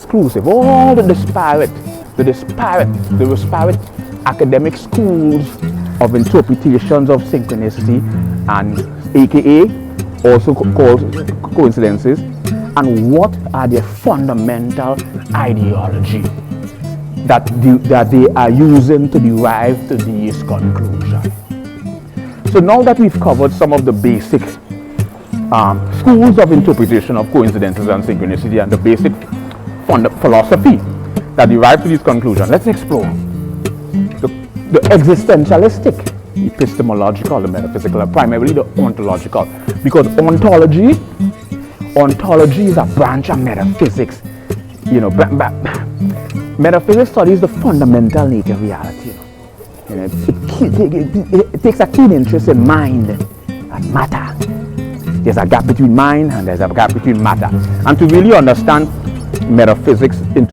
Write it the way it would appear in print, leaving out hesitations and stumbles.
exclusive. All the disparate academic schools of interpretations of synchronicity, and aka also called coincidences, and what are their fundamental ideology that they are using to derive to these conclusions. So now that we've covered some of the basic schools of interpretation of coincidences and synchronicity and the basic philosophy that derive to these conclusions, let's explore the existentialistic, epistemological, the metaphysical, and primarily the ontological, because ontology is a branch of metaphysics. You know, metaphysics studies the fundamental nature of reality. You know, it takes a keen interest in mind and matter. There's a gap between mind and there's a gap between matter. And to really understand metaphysics,